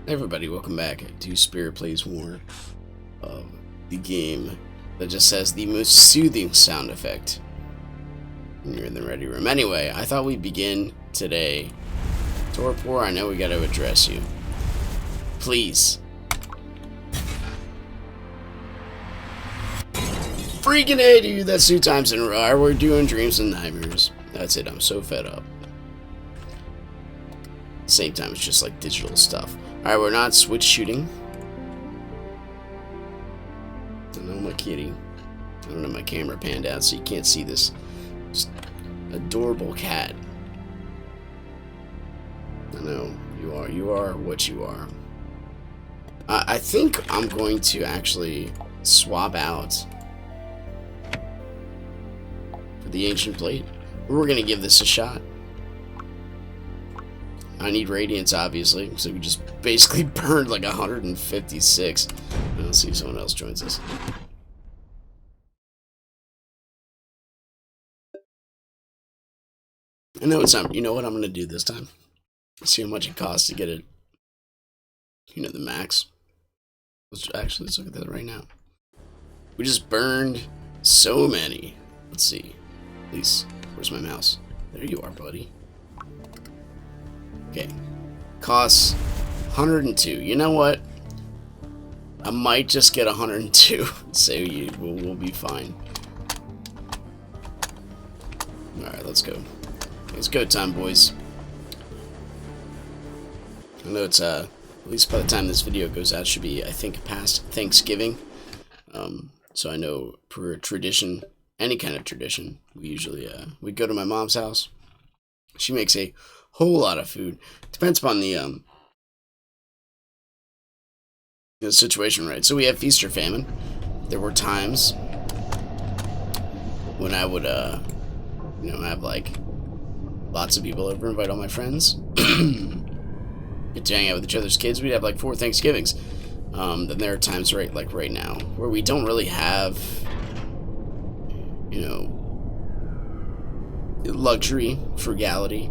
Everybody, welcome back to Spirit Plays War, the game that just says the most soothing sound effect when you're in the ready room. Anyway, I thought we'd begin today. Torpor, I know we gotta address you. Please. Freaking hate you, that's 2 times in a row. We're doing dreams and nightmares. That's it, I'm so fed up. Same time, it's just like digital stuff. Alright, we're not switch shooting. I know my kitty. I don't know, my camera panned out so you can't see this. Just adorable cat. I know, you are what you are. I think I'm going to actually swap out for the ancient plate. We're going to give this a shot. I need radiance, obviously, so we just basically burned like 156. Let's see if someone else joins us. I know it's not. You know what I'm gonna do this time? See how much it costs to get it. You know, the max. Let's look at that right now. We just burned so many. Let's see. Please, where's my mouse? There you are, buddy. Okay, costs 102. You know what? I might just get 102. So we'll be fine. All right, let's go. It's go time, boys. I know it's at least by the time this video goes out, it should be, I think, past Thanksgiving. So I know per tradition, any kind of tradition, we usually we go to my mom's house. She makes a whole lot of food. Depends upon the situation, right? So we have feast or famine. There were times when I would you know, have like lots of people over, invite all my friends, get to hang out with each other's kids. We'd have like 4 Thanksgivings. Then there are times right now where we don't really have, you know, luxury, frugality.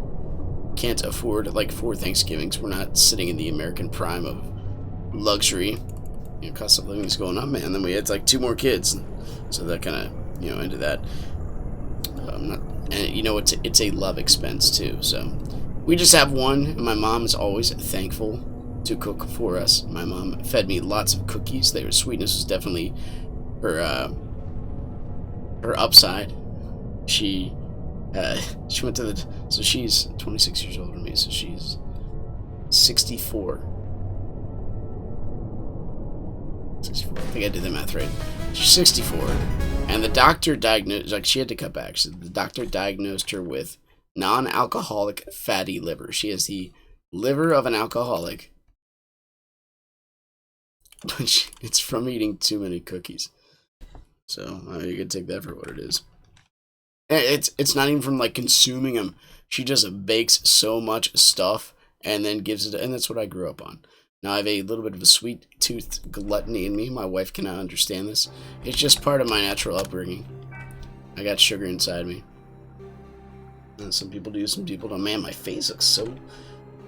Can't afford like 4 Thanksgivings. We're not sitting in the American prime of luxury. You know, cost of living is going up, man. Then we had like 2 more kids, so that kind of, you know, ended that. And you know, it's a love expense too. So we just have one, and my mom is always thankful to cook for us. My mom fed me lots of cookies. Their sweetness was definitely her upside. She went to the, so she's 26 years older than me, so she's 64. 64. I think I did the math right. She's 64, and the doctor diagnosed, like, she had to cut back. So the doctor diagnosed her with non-alcoholic fatty liver. She has the liver of an alcoholic, but it's from eating too many cookies. So you can take that for what it is. It's not even from like consuming them. She just bakes so much stuff and then gives it, and that's what I grew up on. Now I have a little bit of a sweet tooth gluttony in me. My wife cannot understand this. It's just part of my natural upbringing. I got sugar inside me. And some people do, some people don't. Man, my face looks so...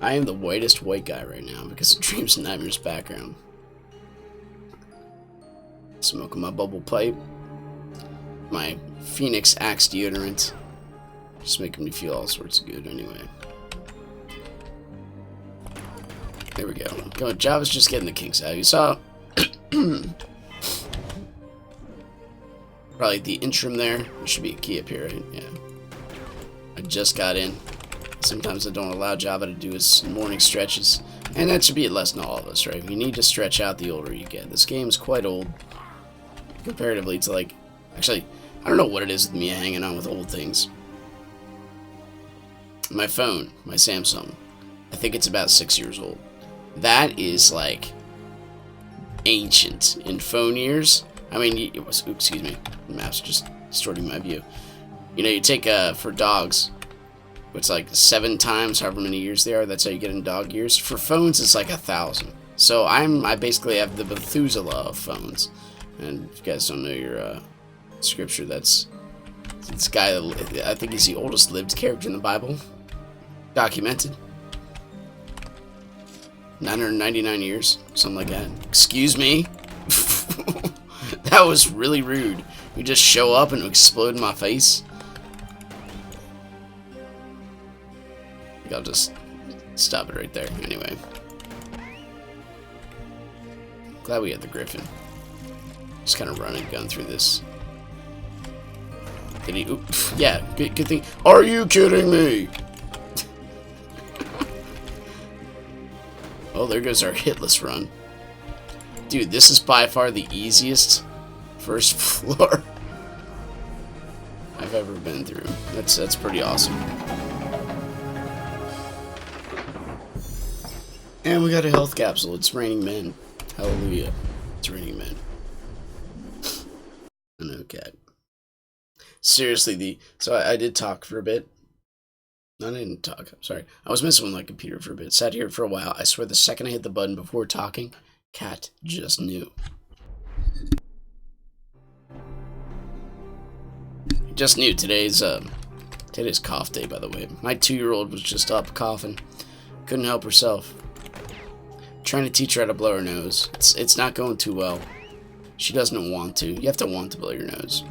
I am the whitest white guy right now because of Dreams and Nightmares background. Smoking my bubble pipe. My Phoenix Axe deodorant. Just making me feel all sorts of good anyway. There we go. Java's just getting the kinks out. You saw probably the interim there. There should be a key up here, right? Yeah. I just got in. Sometimes I don't allow Java to do his morning stretches. And that should be a lesson to all of us, right? You need to stretch out the older you get. This game is quite old. Comparatively to, like... Actually, I don't know what it is with me hanging on with old things. My phone, my Samsung, I think it's about 6 years old. That is, like, ancient in phone years. I mean, excuse me, the map's just distorting my view. You know, you take, for dogs, it's like 7 times however many years they are, that's how you get in dog years. For phones, it's like 1,000. So I basically have the Methuselah of phones. And if you guys don't know your, scripture, that's this guy, I think he's the oldest lived character in the Bible. Documented. 999 years, something like that. Excuse me? That was really rude. You just show up and explode in my face. I think I'll just stop it right there. Anyway. Glad we had the Griffin. Just kind of run and gun through this. Did he? Oops. Yeah, good thing. Are you kidding me? Oh, there goes our hitless run. Dude, this is by far the easiest first floor I've ever been through. That's pretty awesome. And we got a health capsule. It's raining men. Hallelujah. It's raining men. No cat. Seriously, so I did talk for a bit. No, I didn't talk. I'm sorry. I was messing with my computer for a bit. Sat here for a while. I swear the second I hit the button before talking, cat just knew. Just knew today's cough day, by the way. My 2-year-old was just up coughing. Couldn't help herself. Trying to teach her how to blow her nose. It's not going too well. She doesn't want to. You have to want to blow your nose.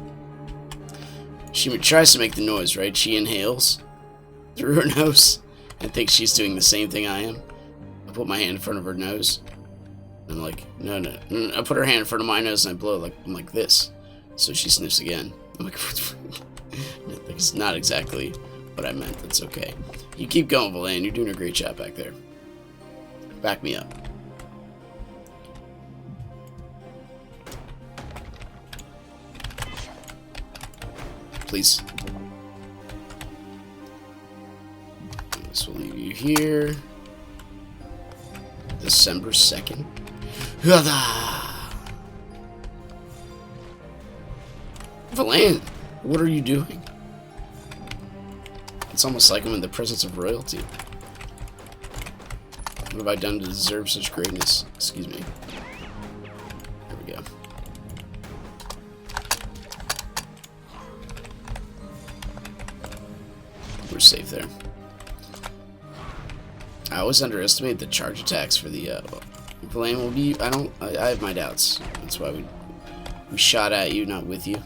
She tries to make the noise, right? She inhales through her nose and thinks she's doing the same thing I am. I put my hand in front of her nose. I'm like, no. I put her hand in front of my nose and I blow I'm like this. So she sniffs again. I'm like, it's not exactly what I meant. That's okay. You keep going, Valaine. You're doing a great job back there. Back me up. Please. This will leave you here. December 2nd. Valaine, what are you doing? It's almost like I'm in the presence of royalty. What have I done to deserve such greatness? Excuse me. There we go. We're safe there. I always underestimate the charge attacks for the Valaine will be. I have my doubts. That's why we shot at you, not with you.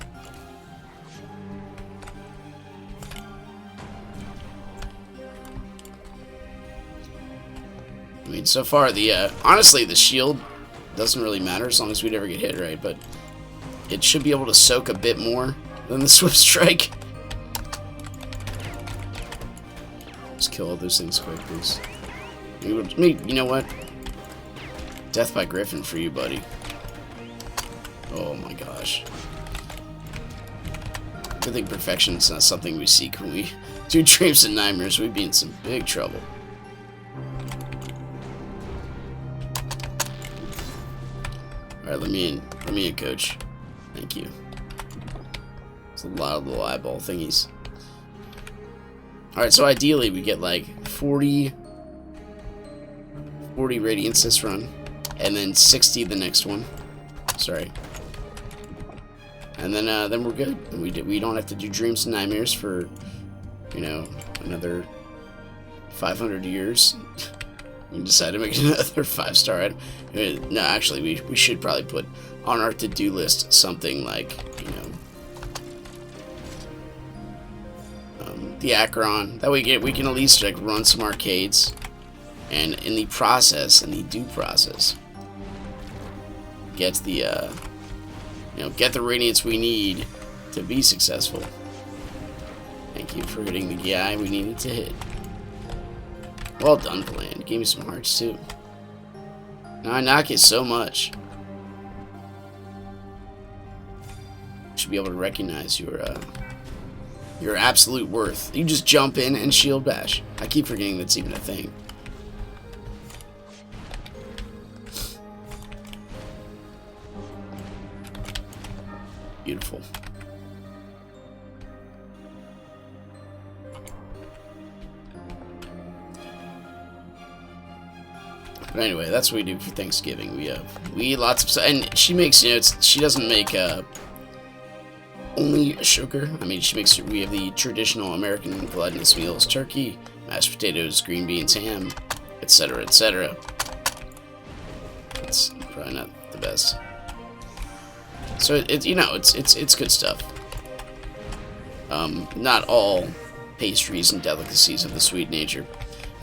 I mean, so far honestly the shield doesn't really matter as long as we never get hit, right? But it should be able to soak a bit more than the Swift Strike. Just kill all those things quick, please. You know what? Death by Griffin for you, buddy. Oh my gosh. I think perfection is not something we seek when we do dreams and nightmares. We'd be in some big trouble. Alright, let me in, coach. Thank you. It's a lot of little eyeball thingies. Alright, so ideally we get like 40 radiance this run, and then 60 the next one. Sorry. And then we're good. We don't have to do dreams and nightmares for, you know, another 500 years. We decide to make another 5-star item. No, actually, we should probably put on our to-do list something like, you know, the Acheron. That way we can at least like run some arcades, and in the due process, get the get the radiance we need to be successful. Thank you for hitting the guy we needed to hit. Well done, Valaine. Gave me some hearts too. Now I knock you so much. Should be able to recognize your absolute worth. You just jump in and shield bash. I keep forgetting that's even a thing. Beautiful. But anyway, that's what we do for Thanksgiving. We eat lots of stuff, and she makes, you know, she doesn't make only sugar. I mean, we have the traditional American gluttonous meals: turkey, mashed potatoes, green beans, ham, etc., etc. It's probably not the best. So it's good stuff. Not all pastries and delicacies of the sweet nature.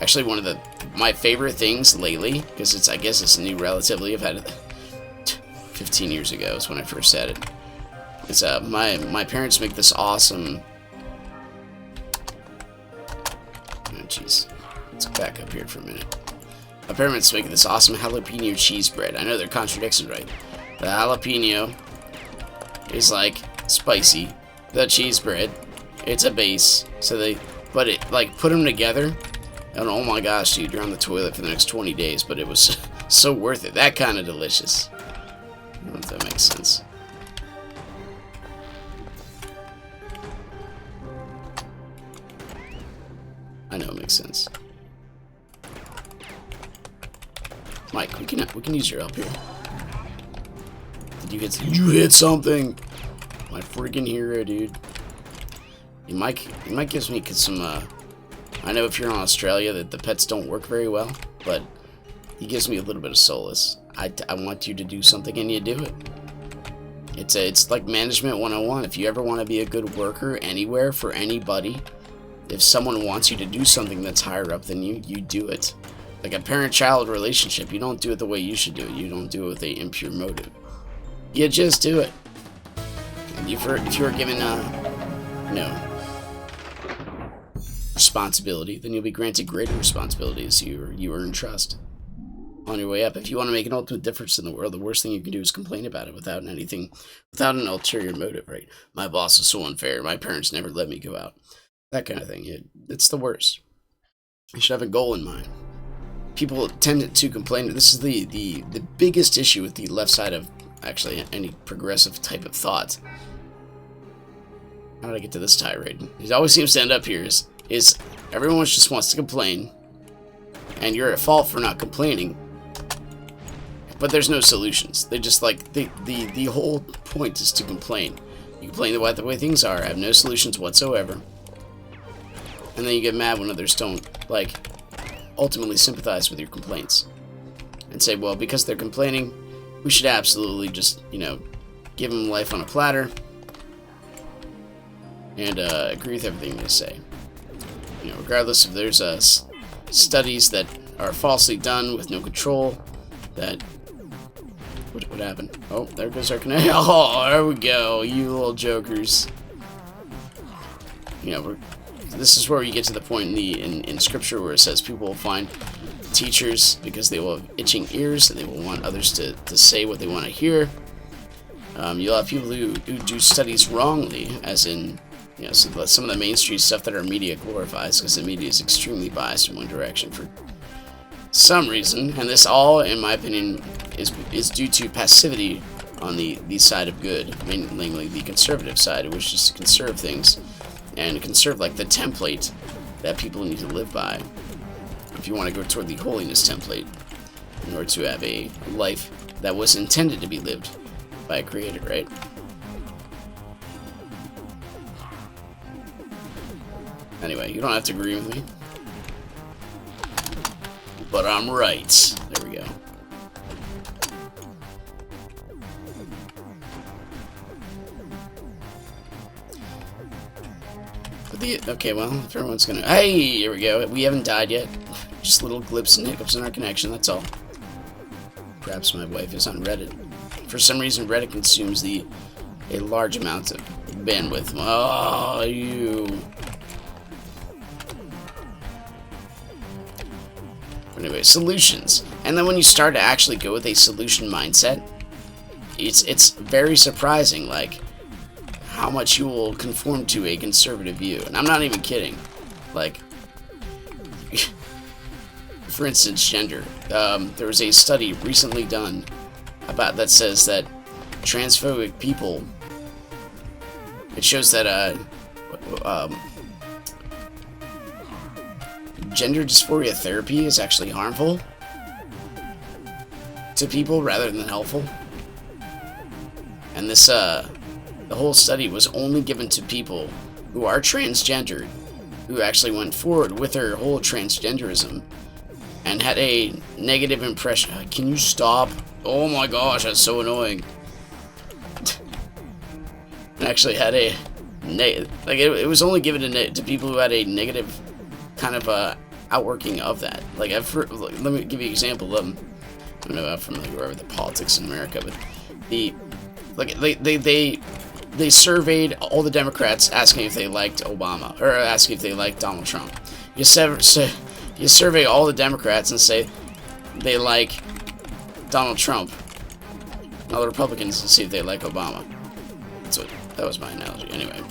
Actually, one of my favorite things lately, because I guess it's new relatively. I've had it 15 years ago is when I first had it. It's my parents make this awesome. Oh jeez, let's back up here for a minute. My parents make this awesome jalapeno cheese bread. I know there are contradictions, right? The jalapeno is like spicy. The cheese bread, it's a base. So they put them together. And oh my gosh, dude, you're on the toilet for the next 20 days. But it was so worth it. That kind of delicious. I don't know if that makes sense. I know it makes sense. Mike, we can use your help here. Did you hit something? My freaking hero, dude. Mike gives me some. I know if you're in Australia that the pets don't work very well, but he gives me a little bit of solace. I want you to do something and you do it. It's like management 101. If you ever want to be a good worker anywhere for anybody, if someone wants you to do something that's higher up than you, you do it. Like a parent-child relationship, you don't do it the way you should do it. You don't do it with an impure motive. You just do it. And if you are given responsibility, then you'll be granted greater responsibility as you earn trust on your way up. If you want to make an ultimate difference in the world, the worst thing you can do is complain about it without an ulterior motive, right? My boss is so unfair. My parents never let me go out. That kind of thing. It's the worst. You should have a goal in mind. People tend to complain. This is the biggest issue with the left side of actually any progressive type of thought. How did I get to this tirade? It always seems to end up here is everyone just wants to complain, and you're at fault for not complaining. But there's no solutions. They just the whole point is to complain. You complain about the way things are, have no solutions whatsoever, and then you get mad when others don't ultimately sympathize with your complaints and say, well, because they're complaining, we should absolutely just give them life on a platter and agree with everything they say. Regardless if there's studies that are falsely done with no control, that what happened? Oh, there goes our connection. Oh, there we go, you little jokers. This is where you get to the point in scripture where it says people will find teachers because they will have itching ears and they will want others to say what they want to hear. You'll have people who do studies wrongly, as in so some of the mainstream stuff that our media glorifies, because the media is extremely biased in one direction for some reason, and this all, in my opinion, is due to passivity on the side of good, mainly the conservative side, who wishes to conserve things and conserve the template that people need to live by. If you want to go toward the holiness template, in order to have a life that was intended to be lived by a creator, right? Anyway, you don't have to agree with me, but I'm right. There we go. Okay, well, if everyone's gonna... Hey, here we go. We haven't died yet. Just little blips and hiccups in our connection, that's all. Perhaps my wife is on Reddit. For some reason, Reddit consumes a large amount of bandwidth. Oh, you... Anyway, solutions. And then when you start to actually go with a solution mindset, it's very surprising, how much you will conform to a conservative view. And I'm not even kidding. For instance, gender. There was a study recently done that says that transphobic people, it shows that gender dysphoria therapy is actually harmful to people rather than helpful. And this the whole study was only given to people who are transgendered, who actually went forward with their whole transgenderism and had a negative impression. Can you stop? Oh my gosh, that's so annoying. And actually had a it was only given to people who had a negative kind of outworking of that. Like, let me give you an example. I don't know how familiar you are with the politics in America, but they surveyed all the Democrats asking if they liked Obama, or asking if they liked Donald Trump. You survey all the Democrats and say they like Donald Trump, and all the Republicans and see if they like Obama. That was my analogy. Anyway,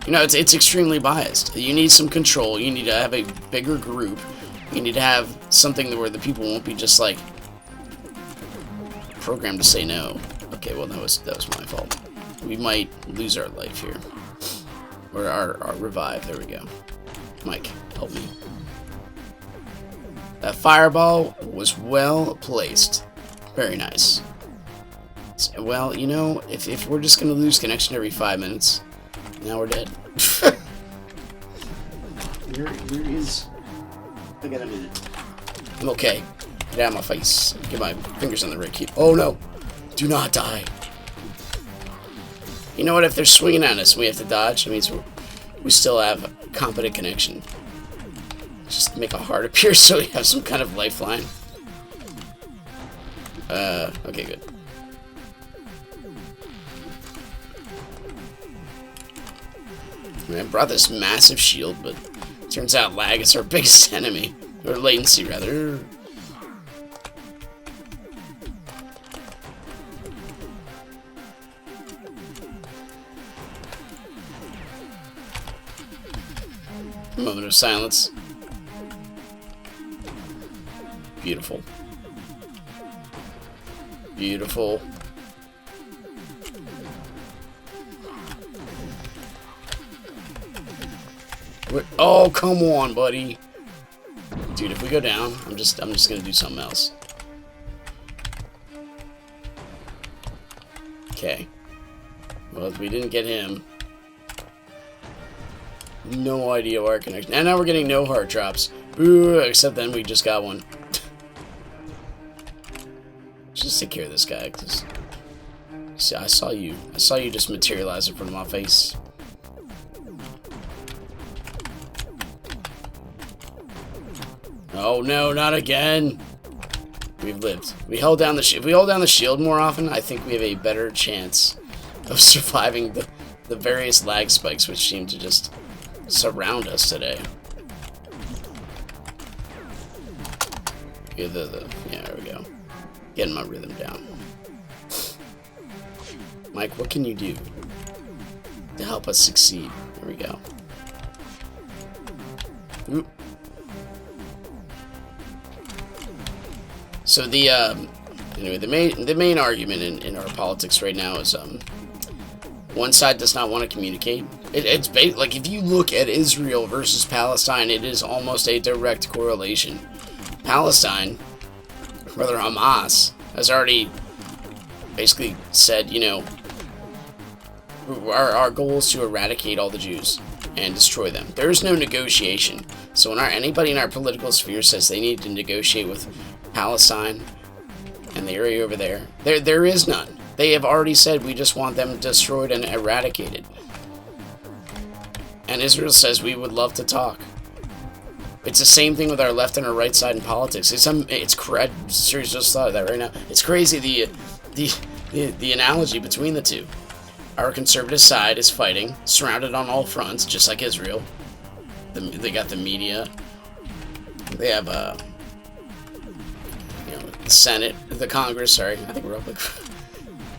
you know, it's extremely biased. You need some control. You need to have a bigger group. You need to have something where the people won't be just like programmed to say no. Okay, well that was my fault. We might lose our life here, or our revive. There we go. Mike, help me. That fireball was well placed. Very nice. Well, you know, if we're just gonna lose connection every 5 minutes, now we're dead. Where is? I got a minute. I'm okay. Get out of my face. Get my fingers on the red key. Oh no! Do not die. You know what? If they're swinging at us and we have to dodge, it means we still have competent connection. Just make a heart appear so we have some kind of lifeline. Okay, good. I brought this massive shield, but turns out lag is our biggest enemy. Or latency, rather. A moment of silence. Beautiful. Beautiful. Oh, come on, buddy. Dude, if we go down, I'm just gonna do something else. Okay. Well, if we didn't get him, no idea where our connection. And now we're getting no heart drops. Ooh, except then we just got one. Just take care of this guy, cause see, I saw you just materialize in front of my face. Oh no, not again! We've lived. We held down the if we hold down the shield more often, I think we have a better chance of surviving the various lag spikes which seem to just surround us today. Yeah, yeah, there we go. Getting my rhythm down. Mike, what can you do to help us succeed? There we go. Oop. So anyway, the main argument in our politics right now is one side does not want to communicate. It's like if you look at Israel versus Palestine, it is almost a direct correlation. Palestine, rather Hamas, has already basically said, you know, our goal is to eradicate all the Jews and destroy them. There is no negotiation. So when anybody in our political sphere says they need to negotiate with Palestine and the area over there, there is none. They have already said we just want them destroyed and eradicated. And Israel says we would love to talk. It's the same thing with our left and our right side in politics. It's seriously just thought of that right now. It's crazy the analogy between the two. Our conservative side is fighting, surrounded on all fronts, just like Israel. They got the media. They have you know, the Senate, the Congress. Sorry, I think we're up.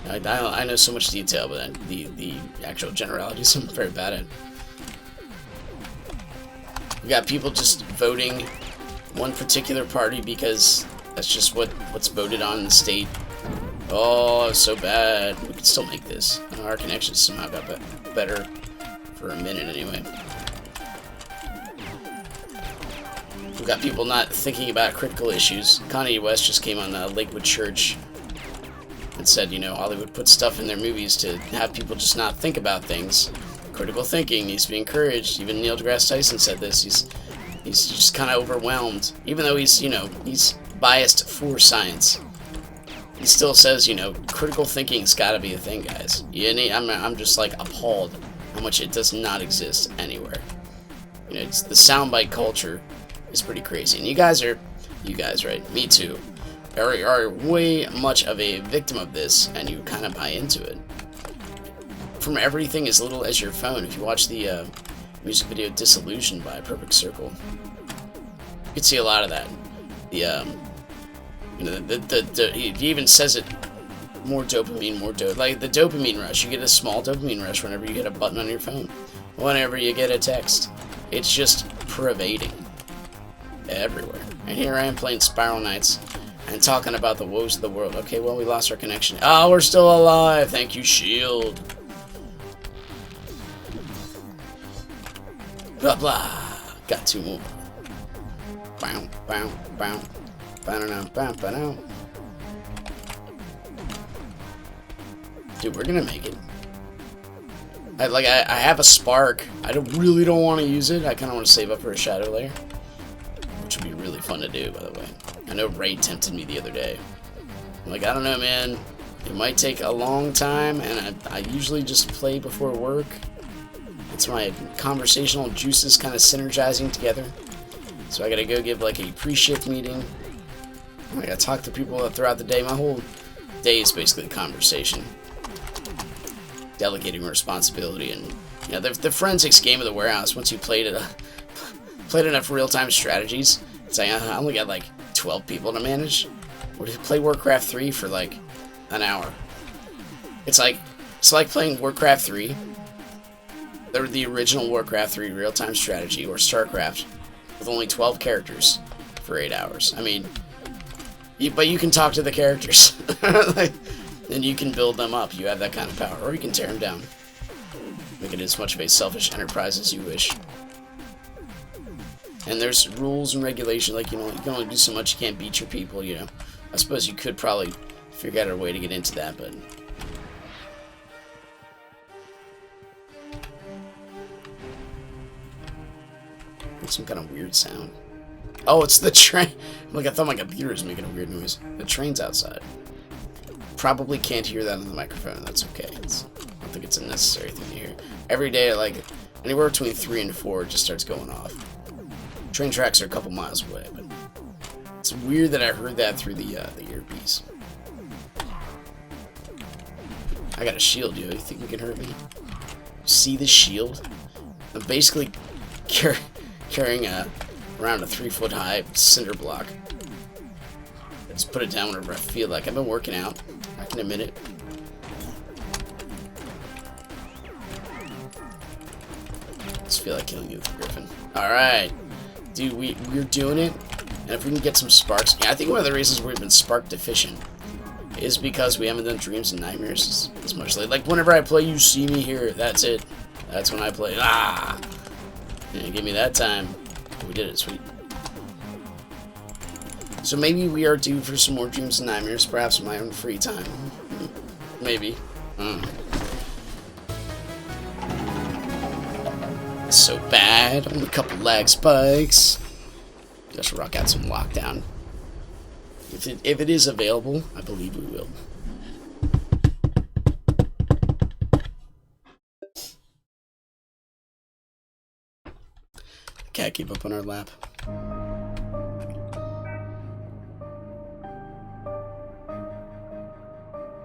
I know so much detail, but the actual generalities I'm very bad at. We got people just voting one particular party because that's just what's voted on in the state. Oh, so bad. We can still make this. Our connections somehow got better for a minute anyway. We've got people not thinking about critical issues. Kanye West just came on Lakewood Church and said, you know, Hollywood puts stuff in their movies to have people just not think about things. Critical thinking needs to be encouraged. Even Neil deGrasse Tyson said this. He's just kind of overwhelmed. Even though he's, you know, he's biased for science. He still says, you know, critical thinking's gotta be a thing, guys. I'm just, like, appalled how much it does not exist anywhere. You know, the soundbite culture is pretty crazy. And you guys, right? Me too. Are way much of a victim of this, and you kind of buy into it. From everything as little as your phone. If you watch the music video Disillusioned by Perfect Circle, you can see a lot of that. You know, he even says it, more dopamine, like the dopamine rush. You get a small dopamine rush whenever you hit a button on your phone, whenever you get a text. It's just pervading everywhere. And here I am playing Spiral Knights and talking about the woes of the world. Okay, well, we lost our connection. Oh, we're still alive. Thank you, shield. Blah, blah. Got two more. Bow, bow, bow. Bow, bow, bow. Dude, we're gonna make it. I have a spark. I really don't want to use it. I kind of want to save up for a shadow layer, which would be really fun to do, by the way. I know Ray tempted me the other day. I'm like, I don't know, man. It might take a long time, and I usually just play before work. It's my conversational juices kind of synergizing together. So I gotta go give like a pre-shift meeting. I gotta talk to people throughout the day. My whole day is basically a conversation. Delegating responsibility, and you know, the forensics game of the warehouse. Once you played enough real-time strategies, it's like I only got like 12 people to manage. Or to play Warcraft 3 for like an hour. It's like playing Warcraft 3, the original Warcraft 3 real-time strategy, or StarCraft, with only 12 characters for 8 hours. I mean, but you can talk to the characters. Like, and you can build them up. You have that kind of power. Or you can tear them down. Make it as much of a selfish enterprise as you wish. And there's rules and regulations. Like, you know, you can only do so much. You can't beat your people, you know. I suppose you could probably figure out a way to get into that, but... Some kind of weird sound. Oh, it's the train. Like, I thought my computer was making a weird noise. The train's outside. Probably can't hear that on the microphone. That's okay. I don't think it's a necessary thing to hear. Every day, like, anywhere between 3 and 4, it just starts going off. Train tracks are a couple miles away, but it's weird that I heard that through the earpiece. I got a shield, yo. You think you can hurt me? See the shield? I'm basically carrying around a 3-foot-high cinder block. I just put it down whenever I feel like. I've been working out. I can admit it. I just feel like killing you with a griffin. Alright. Dude, we're doing it. And if we can get some sparks... Yeah, I think one of the reasons we've been spark deficient is because we haven't done Dreams and Nightmares as much lately. Like, whenever I play You See Me Here, that's it. That's when I play. Ah! Yeah, give me that time. We did it, sweet. So maybe we are due for some more Dreams and Nightmares, perhaps in my own free time. Maybe. It's so bad. Only a couple lag spikes. Just rock out some Lockdown. If it is available, I believe we will. The cat gave up on our lap.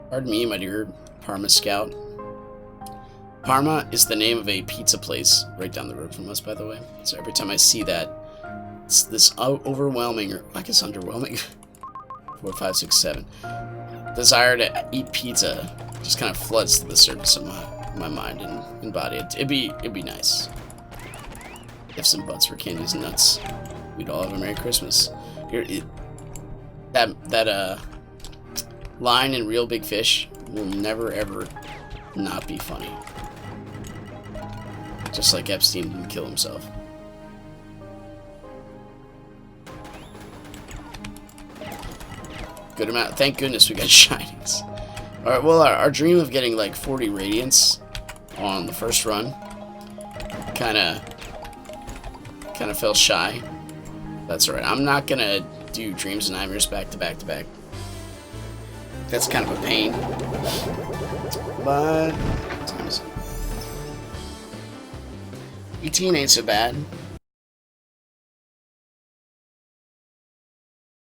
Pardon me, my dear Parma Scout. Parma is the name of a pizza place right down the road from us, by the way. So every time I see that, it's this overwhelming, or I guess underwhelming, 4, 5, 6, 7, desire to eat pizza just kind of floods to the surface of my mind and body. It'd be nice if some butts were candies and nuts. We'd all have a Merry Christmas. That line in Real Big Fish will never ever not be funny. Just like Epstein didn't kill himself. Good amount. Thank goodness we got Shinings. Alright, well, our dream of getting like 40 Radiance on the first run kinda kind of fell shy. That's alright. I'm not gonna do Dreams and Nightmares back to back to back. That's kind of a pain. But what time is it? 18 ain't so bad.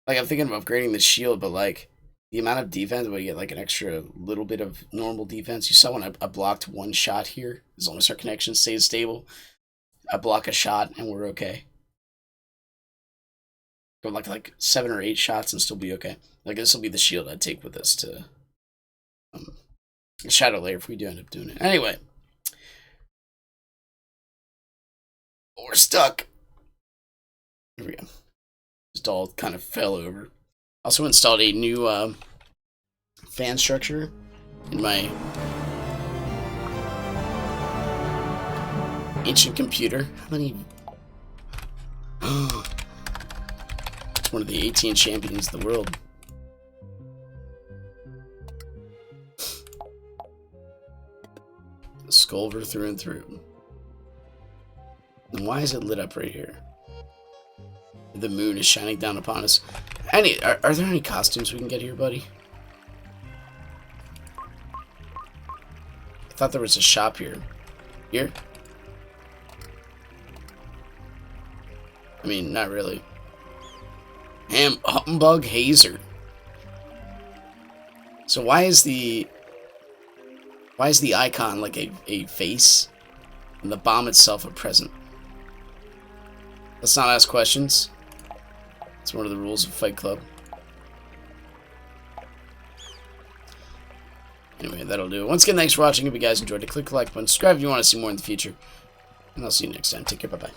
Like, I'm thinking of upgrading the shield, but like the amount of defense, we get like an extra little bit of normal defense. You saw when I blocked one shot here, as long as our connection stays stable, I block a shot and we're okay. Go like 7 or 8 shots and still be okay. Like, this will be the shield I'd take with us to Shadow Lair if we do end up doing it. Anyway, we're stuck. Here we go. Just all kind of fell over. Also installed a new fan structure in my ancient computer. How many? It's one of the 18 champions of the world. Skulver through and through. And why is it lit up right here? The moon is shining down upon us. Are there any costumes we can get here, buddy? I thought there was a shop here. Here? I mean, not really. Humbug Hazer. So why is the icon like a face and the bomb itself a present? Let's not ask questions. It's one of the rules of Fight Club. Anyway, that'll do it. Once again, thanks for watching. If you guys enjoyed it, click the like button, subscribe if you want to see more in the future. And I'll see you next time. Take care. Bye-bye.